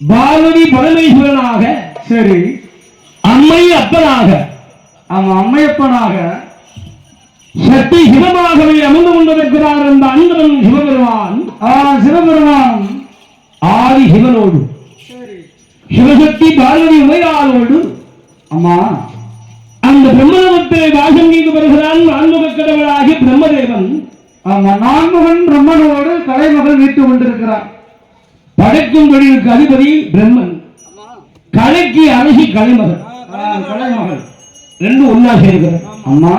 பார்வதி பரமேஸ்வரனாக, சரி, அம்மை அப்பனாக, அம்மையப்பனாக, சக்தி சிவமாகவே அமர்ந்து கொண்டிருக்கிறார். அந்த அன்பன் சிவபெருமான், சிவபெருமான் ஆதி சிவனோடு, சிவசக்தி பார்வதி உமையாளோடு, அம்மா அந்த பிரம்மலோகத்திலே வாசம் செய்து வருகிறான் நான்முக கடவுளாகி பிரம்மதேவன். நான்முகன் பிரம்மனோடு கலைமகள் வீட்டு கொண்டிருக்கிறார். படைக்கும் தொழிலுக்கு அதிபதி பிரம்மன், கலைக்கு அரசி கலைமகள். கலைமகள் ரெண்டும் ஒன்னா சேர்க்கிறார். அம்மா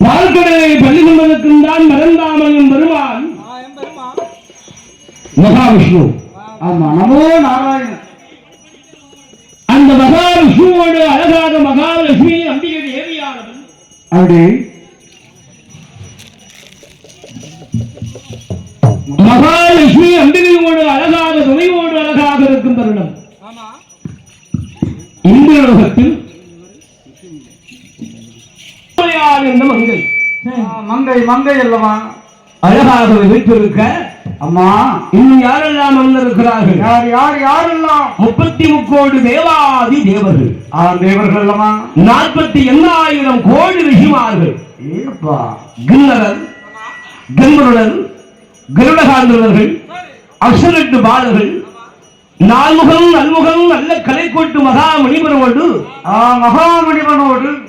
பால்கடலை பள்ளி கொண்டிருக்கின்றான் மறந்தாமன் பெருமான் மகாவிஷ்ணு. நமோ நாராயண. அந்த மகாவிஷ்ணுவோடு அழகாக மகாலட்சுமி அம்பிகை தேவியானவன் அப்படி மகாலட்சுமி அம்பிகையோடு அழகாக துணையோடு அழகாக இருக்கும் தருணம். இந்த உலகத்தில் மங்கை மங்கை மங்கை அல்லவா அழகாக வீட்டிருக்க. அம்மா இன்னும் யாரெல்லாம் வந்திருக்கிறார்கள்? யார் யார் யாரெல்லாம்? 33 தேவாதி தேவர்கள். தேவர்கள் அல்லவா? 48,000 கோடி ரிஷிமார்கள். கிண்ணரர், கம்பருடர், கருடகாந்தர்கள், 8 பாலர்கள், நால்முகம் நல்முகம் நல்ல கலைக்கோட்டு மகாமணிவனோடு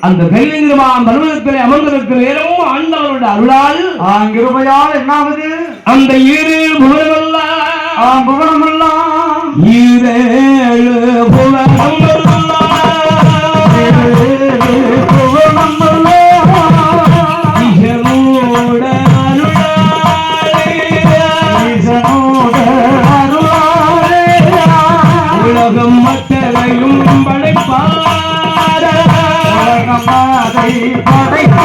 அந்த கைலிங்கமாம் பர்வதத்திலே அமர்ந்திருக்கிற நேரம் ஆண்டவரோட அருளால் கிருபையால் என்னாவது அந்த 7 புவனமெல்லாம் புவனமெல்லாம் 7 புவனமெல்லாம் உலகம் மக்களையும் படைப்பார் படைத்த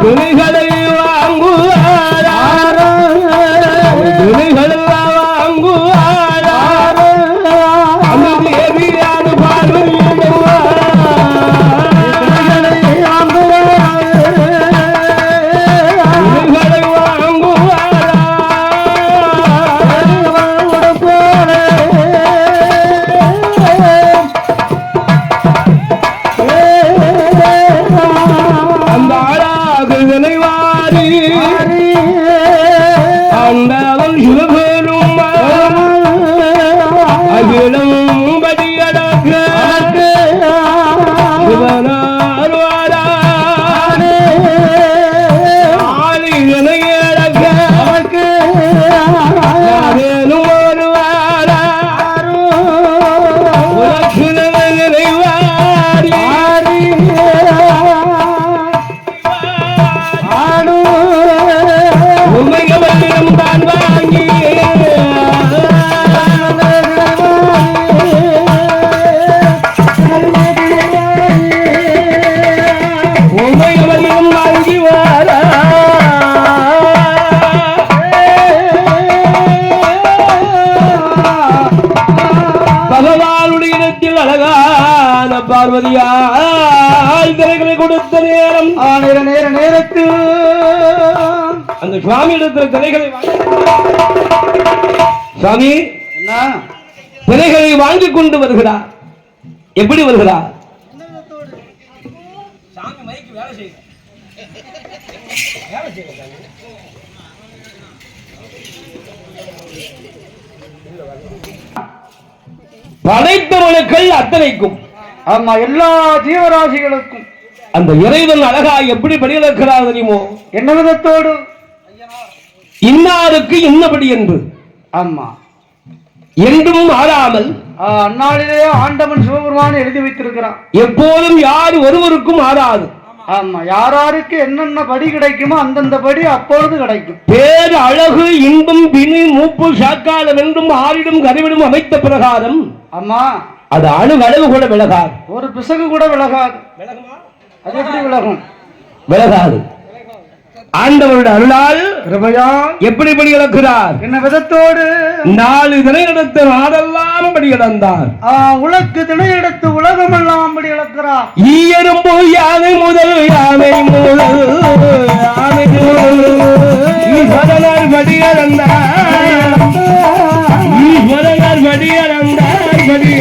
துணிகளை வாங்குவாரோ துணிகளை வாங்குவாரோ தேவியான பார்வையில் பார்வதியால் திரைகளை கொடுத்த நேரம் நேரத்தில் அந்த சுவாமி எடுத்த திரைகளை சுவாமி திரைகளை வாங்கிக் கொண்டு வருகிறார். எப்படி வருகிறார்? படைத்தவனுக்கள் அத்தனைக்கும், ஆமா, எல்லா ஜீவராசிகளுக்கும் அந்த இறைவன் அழகா எப்படி படியிருக்கிறார் தெரியுமோ? என்ன விதத்தோடு? இன்னாருக்கு இன்னபடி என்று, ஆமா, என்றும் மாறாமல் அந்நாளிலே ஆண்டவன் சிவபெருமான் எழுதி வைத்திருக்கிறான். எப்போதும் யார் ஒருவருக்கும் மாறாது. ஆமா, யாராருக்கு என்னென்ன படி கிடைக்குமோ அந்தந்த படி அப்பொழுது கிடைக்கும். பேர் அழகு இன்பம் பிணி மூப்பு சாக்காலம் என்றும் ஆறிடும் கருவிடும் அமைத்த பிரகாரம், ஆமா, அது அழகு கூட விலகாது. ஒரு பிசகு கூட விலகாது. அது எப்படி விலகும்? விலகாது. ஆண்டவருடைய அருளால் கிருபையால் எப்படி படி இழக்கிறார்? என்ன விதத்தோடு? 4 தினை எடுத்த நாடெல்லாம் படி இழந்தார். உலக்கு தினை எடுத்து உலகமெல்லாம் படி இழக்கிறார். ஈயரும்பு யானை முதல் யானை முதல் யானை ஈஸ்வரனார் படி இழந்தார். ஈஸ்வரனார் படி இழந்தார். படி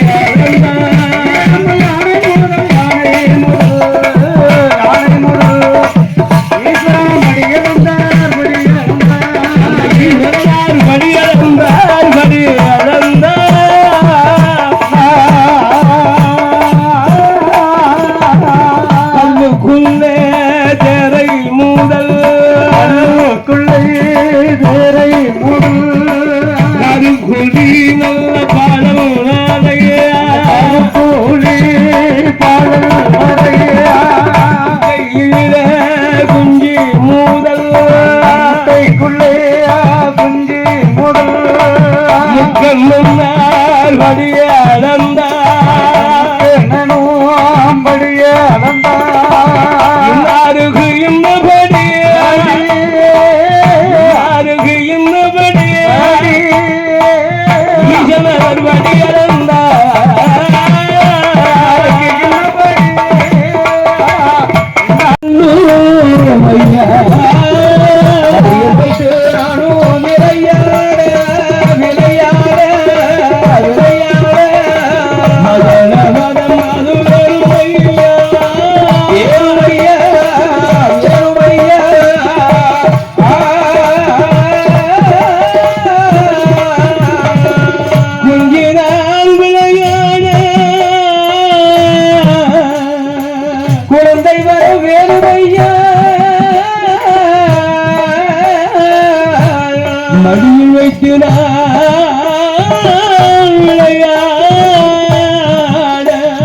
மடியில் வைத்து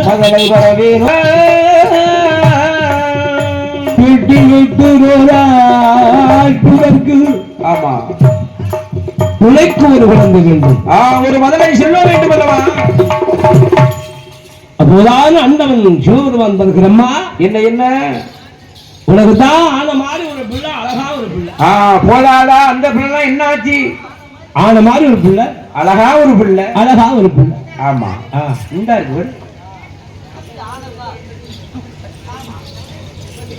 மகளை வரவேன் வீட்டில் வைத்து ஆமா துணைக்கு ஒரு குழந்தை வேண்டும். ஒரு மதனை செல்ல வேண்டும் அல்லவா? அப்போதான் அந்தவன் சிவபெருமான் வருகிறம்மா, என்ன என்ன உனக்கு தான் ஆன மாதிரி ஒரு பிள்ளை, அழகா ஒரு பிள்ளை. போலாடா அந்த பிள்ளை என்னாச்சு? ஆன மாதிரி ஒரு பிள்ளை, அழகா ஒரு பிள்ளை. அழகா ஒரு பிள்ளை. ஆமா இந்த இருக்கு.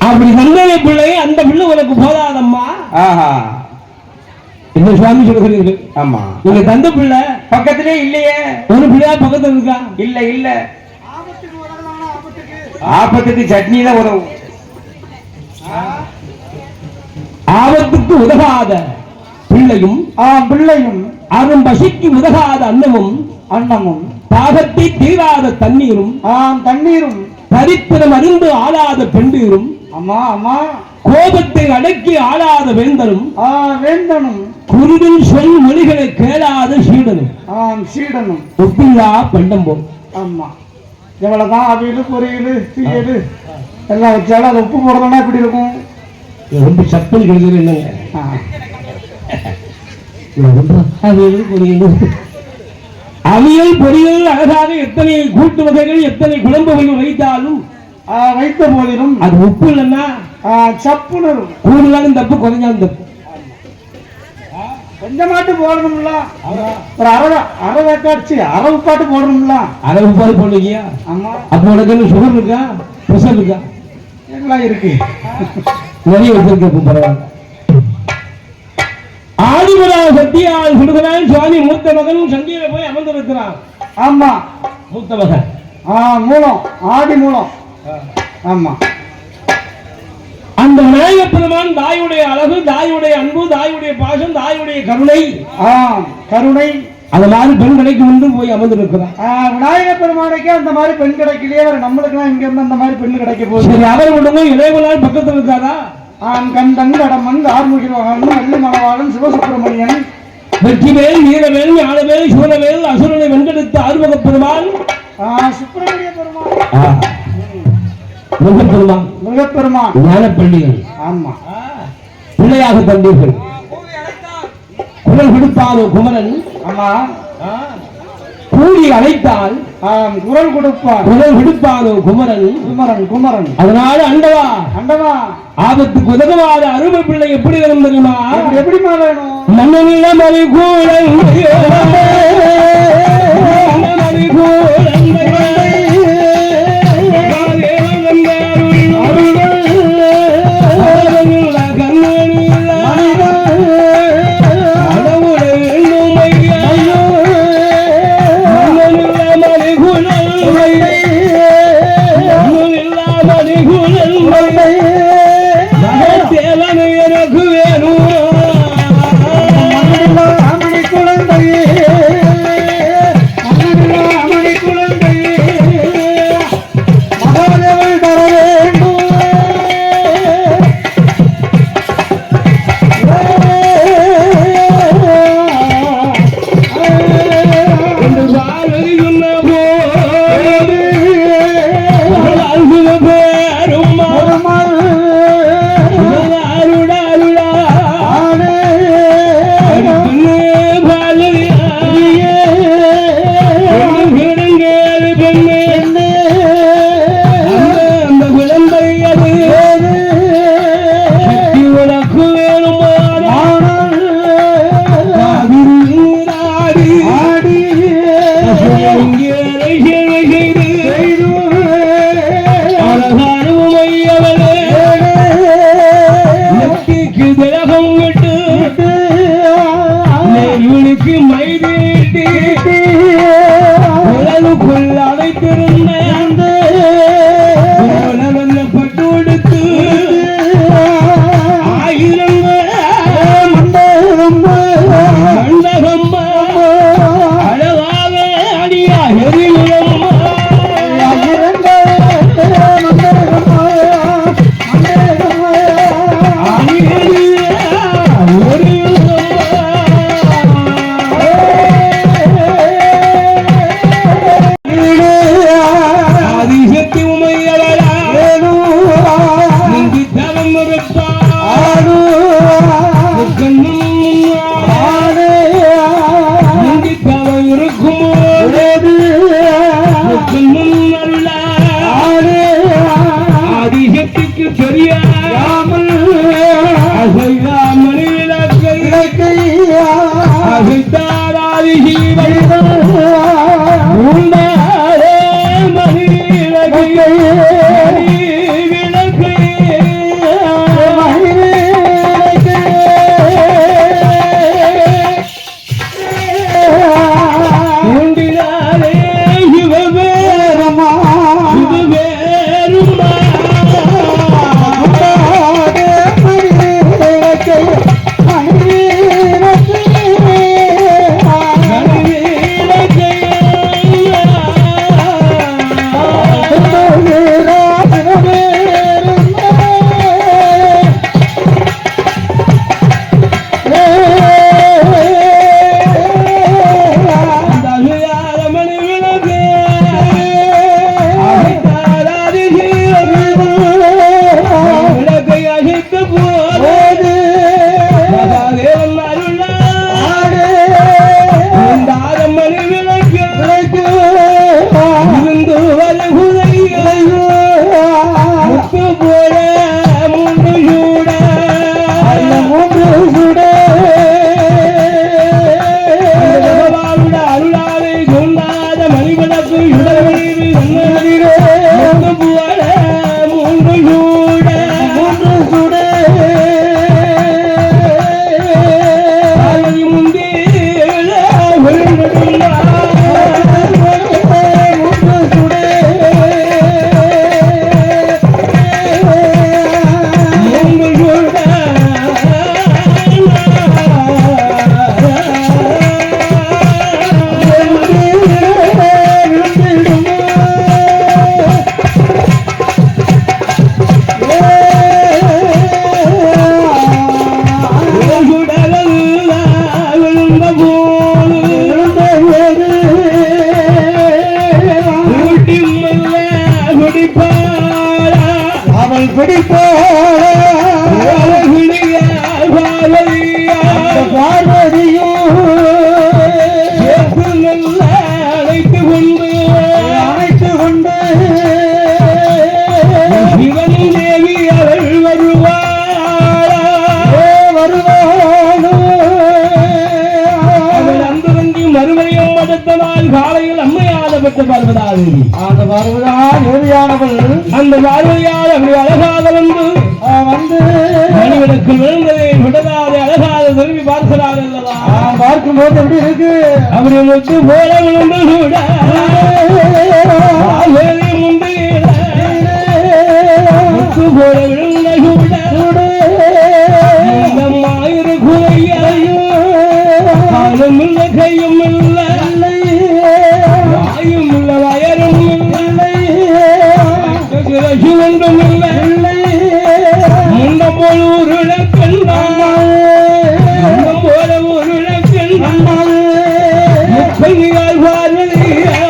அப்படி சந்தேக பிள்ளை, அந்த பிள்ளை உனக்கு போதாதம்மா. ஆஹா இந்த சுவாமி சொல்கிறீர்கள். ஆமா நீங்க தந்த பிள்ளை பக்கத்திலே இல்லையே. ஒரு பிள்ளையா பக்கத்துல இருக்கா? இல்ல இல்ல. ஆபத்துக்கு சட்னி தான் உதவும். ஆபத்துக்கு உதவாத பிள்ளையும் பிள்ளையும் அரும் பசிக்கு உதகாத அன்னமும் தாகத்தை தீராத தண்ணீரும் தண்ணீரும் தரித்திரம் அறிந்து ஆளாத பெண்டீரும் அம்மா அம்மா கோபத்தை அடக்கி ஆளாத வேந்தனும் வேந்தனும் குருவின் சொல் மொழிகளை கேளாத சீடனும் ஒப்பில்லா பண்டம் போல். ஆமா எவ்வளவுதான் அவியல் பொரியல் தீயல் எல்லாம் வச்சாலும் அது உப்பு போடலன்னா எப்படி இருக்கும்? ரொம்ப சப்பல் கிடைக்கிறது இல்லைங்க. அவியல் பொரியல் அழகாக எத்தனை கூட்டு வகைகள் எத்தனை குழம்பு வகைகள் வைத்தாலும் வைத்த போதிலும் அது உப்பு இல்லைன்னா சப்புணரும். கூடுதலாலும் தப்பு, குறைஞ்சாலும் தப்பு. கொஞ்சமாட்டு போடணும்ல, ஒரு அரை காட்சி அரவு பாட்டு போடணும்ல. அரவு பாட்டு போடுவீங்க. ஆமா. அப்போ உனக்கு சுகர் இருக்கா, பிரஷர் இருக்கா? எல்லாம் இருக்கு, நிறைய வச்சிருக்க. பரவாயில்ல. ஆதிபுரா சத்தியால் சுடுகிறான் சுவாமி மூத்த மகன் சந்தியில போய் அமர்ந்திருக்கிறான். ஆமா மூத்த மகன் மூலம் ஆதி மூலம். ஆமா அந்த விநாயக பெருமான் தாயுடைய அழகு, தாயுடைய அன்பு, தாயுடைய பாசம், தாயுடைய கருணை கருணை அந்த மாதிரி பெண் கிடைக்கு முன்பு போய் அமர்ந்திருக்கிறான். விநாயக பெருமானுக்கே அந்த மாதிரி பெண் கிடைக்கலையே, நம்மளுக்கு இங்க இருந்து அந்த மாதிரி பெண் கிடைக்க போகுது. சரி, அவர் விடுங்க. இளையவனால் பக்கத்தில் இருக்காரா? கந்தன் கடமன் ஆர்முகிரவன் வெள்ளி மணவாளன் சிவசுப்பிரமணியன் வெற்றிவேல் வீரவேல் ஞானவேல் சூரவேல் அசுரனை வென்றெடுத்த ஆறுமுக பெருமான் சுப்பிரமணிய பெருமான் முகப்பெருமான் முகப்பெருமான் ஞானப்பள்ளிகள். ஆமா பிள்ளையாக தந்தீர்கள். குரல் கொடுத்தாரோ குமரன். ஆமா கூடி அழைத்தால் குரல் கொடுப்பார். குரல் கொடுப்பாரோ குமரன். குமரன் அதனால அண்டவா ஆபத்துக்கு உதவாத அருமை பிள்ளை எப்படி வேணும் தெரியுமா? எப்படிமா வேணும்? மன்னனில மணி கூழல் குழந்தையே உண்டாரே மணி விளக்கு காலையில் அம்மையாத பெற்ற பார்வதாதேவி அந்த பார்வதால் ஏரியானவள் அந்த பார்வதியால் அப்படி அழகாக வந்து மணிவிளக்கு விழுந்ததை விடதாதே அழகாக திரும்பி பார்க்கிறார் அல்லவா பார்க்கும் போது எப்படி இருக்கு அப்படி முத்து போல விழுந்து கூட முத்து போல விழுந்த கூட ஆயிரம் குறையும் இல்லை கையும் இல்லை வாயும் உள்ள வயரும் இல்லை ஒன்றும் இல்லை முன்னம் போல ஒரு இழக்கண்டால் முன்னம் போல ஒரு இழக்கண்டால் முப்பதியால் பார்வதியா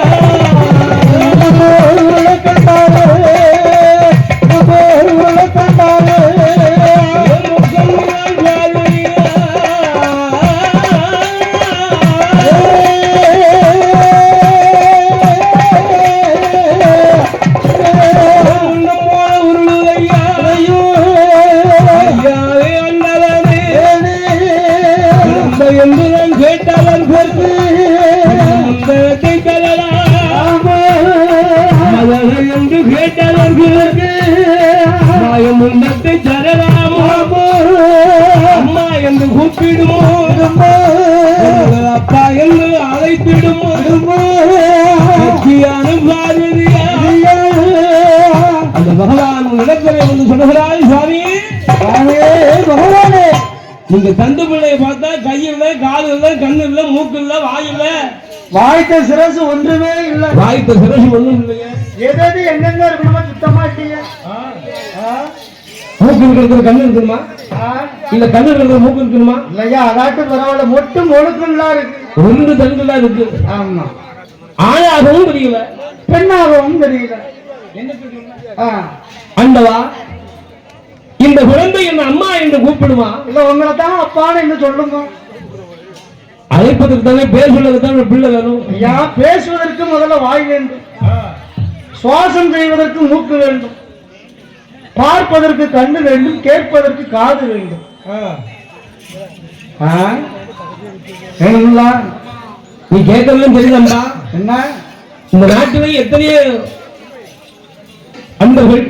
முன்னத்தை தரலாமோ அம்மா என்று கூப்பிடுமோ அப்பா என்று அழைத்திடுமோ பார்வதியா அந்த பகவான் இடத்திலே வந்து சொல்லுகிறாய் சுவாமி பகவானே நீங்க தந்து பிள்ளையை பார்த்தா கையில் கால் இல்ல கண்ணு இல்ல மூக்கு இல்ல வாய் இல்ல வாய்த்த சிரசு ஒன்றுமே இல்லை வாய்த்த சிரசு ஒன்றும் இல்லைங்க எதாவது எங்கெங்க இருக்கணுமா சுத்தமா இல்லையா மூக்கு இருக்கிறது கண்ணு இருக்கணுமா இல்ல கண்ணு இருக்கிறது மூக்கு இருக்கணுமா இல்லையா அதாட்டு பரவாயில்ல மொட்டு முழுக்கெல்லாம் இருக்கு ஒன்று தண்ணுலாம் இருக்கு ஆமா ஆணாகவும் தெரியல பெண்ணாகவும் தெரியல அண்டவா இந்த குழந்தை என்ன அம்மா என்று கூப்பிடுமா இல்ல உங்களை தான் அப்பான்னு என்ன சொல்லுங்க அழைப்பதற்கு தானே பேர் சொல்றதுக்கு தான் பிள்ளை வேணும் ஐயா பேசுவதற்கு முதல்ல வாய் வேண்டும் சுவாசம் செய்வதற்கு மூக்கு வேண்டும் பார்ப்பதற்கு கண்ணு வேண்டும் கேட்பதற்கு காது வேண்டும் வேணுங்களா நீ கேட்கறதும் தெரியுதம்பா. என்ன? இந்த நாட்டிலே எத்தனையோ அன்பர்கள்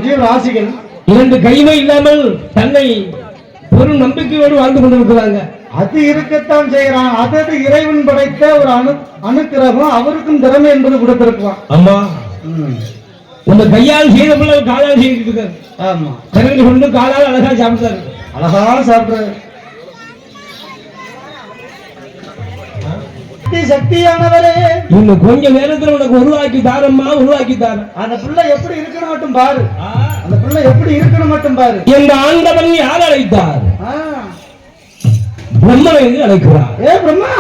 ஜீவராசிகள் 2 கைமை இல்லாமல் தன்னை பெரும் நம்பிக்கையோடு வாழ்ந்து கொண்டிருக்கிறாங்க. அது இருக்கத்தான் செய்யறான். அது இறைவன் படைத்த ஒரு அணுக்கிரகம். அவருக்கும் திறமை என்பது கொடுத்திருக்கலாம். அம்மா உங்க கையால் செய்த பிள்ளை காலால் செய்துட்டு இருக்காரு. ஆமா, திறமை கொண்டு காலால் அழகா சாப்பிட்டாரு. அழகான சாப்பிடுறாரு. சக்தியானவரே, இன்னும் கொஞ்ச நேரத்துல உனக்கு உருவாக்கி தாரம்மா, உருவாக்கி தார. அந்த பிள்ளை எப்படி இருக்கணும் மட்டும் பாரு. அந்த பிள்ளை எப்படி இருக்கணும் மட்டும் பாரு. எங்க ஆண்டவன் யார் அழைத்தார்? பிரம்மனை அழைக்கிறார். ஏ பிரம்மா,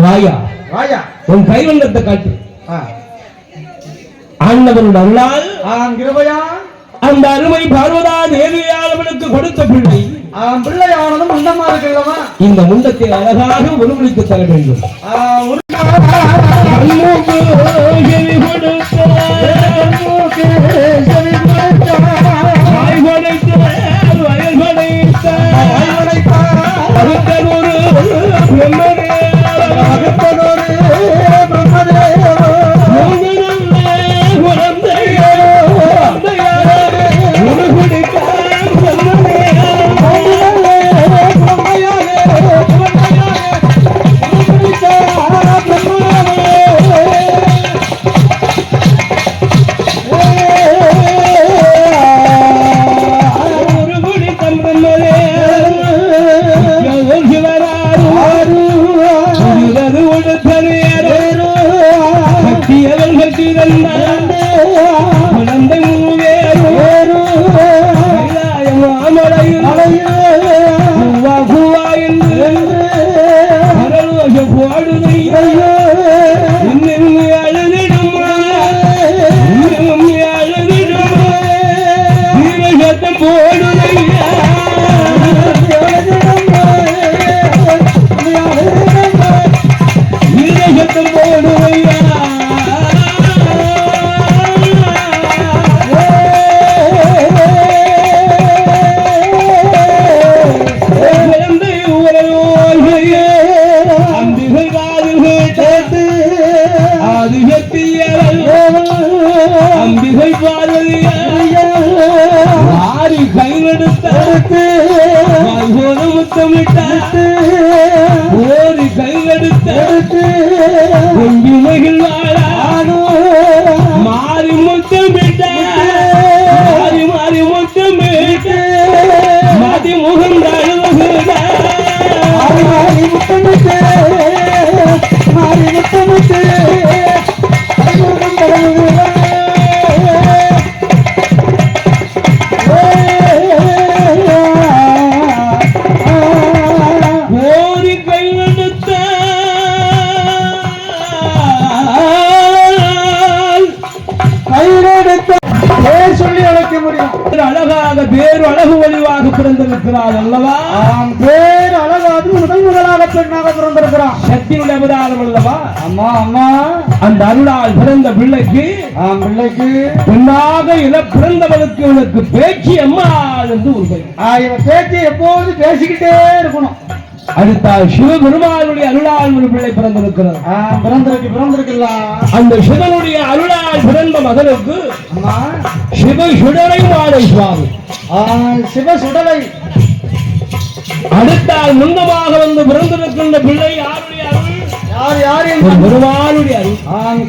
ராயா ராயா, உன் கைவந்தத்தை காட்டு. ஆண்டவனுடைய அருளால் கிருபையா அந்த அருமை பார்வதா தேவியால் அவனுக்கு கொடுத்த பிள்ளை பிள்ளையானதும் முண்டமா இருக்கிறவா இந்த முண்டத்தை அழகாக உருவளித்து தர வேண்டும். அம்பிகை பார்வதி கையெடுத்து முத்தமிட்டு ஓரி கையெடுத்து கொஞ்சி மகிழ்வாழோ மாறி முத்தமிட்ட மாறி முத்தமிட்டு மதி முகந்தாள் முத்தமிட்டு மாறி முத்தமிட்டு அழகாக பேரு அழகு வடிவாக பிறந்திருக்கிறார் அல்லவா? பேரு அழகாக முதலாக பெண்ணாக பிறந்திருக்கிறான். சக்தியுடைய அவதாரம் அல்லவா? அம்மா அம்மா, அந்த அருளால் பிறந்த பிள்ளைக்கு பெண்ணாக இல பிறந்தவளுக்கு உனக்கு பேச்சு அம்மா என்று ஒரு பெயர். பேச்சு எப்போது பேசிக்கிட்டே இருக்கணும். அடுத்தால் சிவபெருமானுடைய அருளால் ஒரு பிள்ளை பிறந்திருக்கிறது. பிறந்திருக்குல்ல. அந்த சிவனுடைய அருளால் பிறந்த மகனுக்கு சிவ சுடலை மாலை சுவாமி சிவ சுடலை. அடுத்தால் முன்னமாக வந்து பிறந்திருக்கின்ற பிள்ளை யாருடைய அருள்? யார் பெருமானுடைய அருள்.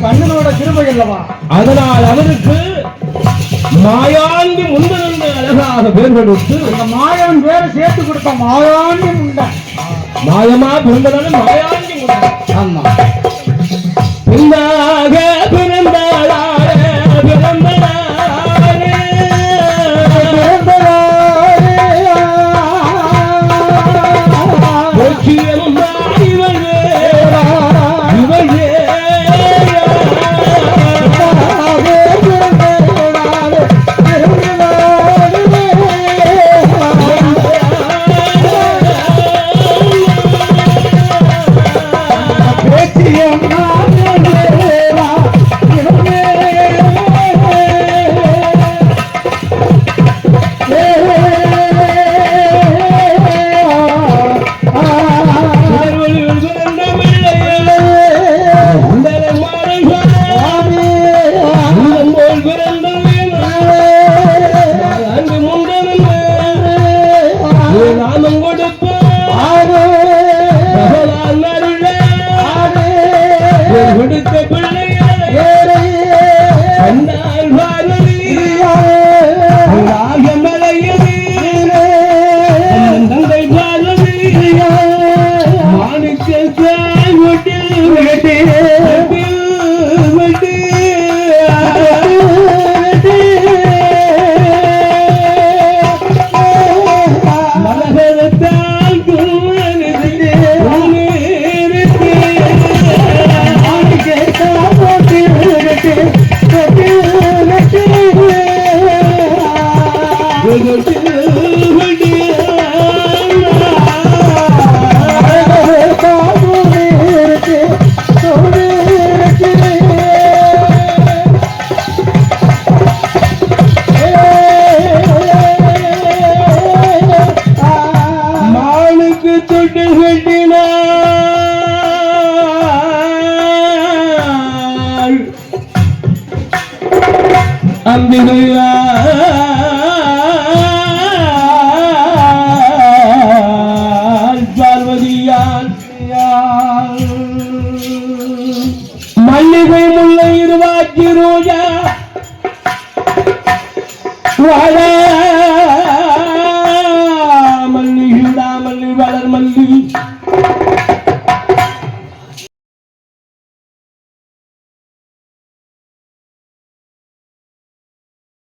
கண்ணனோட கிருபை அல்லவா? அதனால் அவருக்கு மாயாண்டி முந்தனென்று அழகாக பேர் கொடுத்து அந்த மாயவன் பேரை சேர்த்து கொடுத்த மாயாண்டி முண்டன். மாயமா பிறந்தனால மாயாண்டி முண்டன். ஆமா, பின்னாக பிறந்தாளே மானுக்கு தொட்டு வெட்டினாள் அம்பிகையால் பார்வதியால் மல்லிகை முல்லை இருவாச்சி ரோஜா வாழ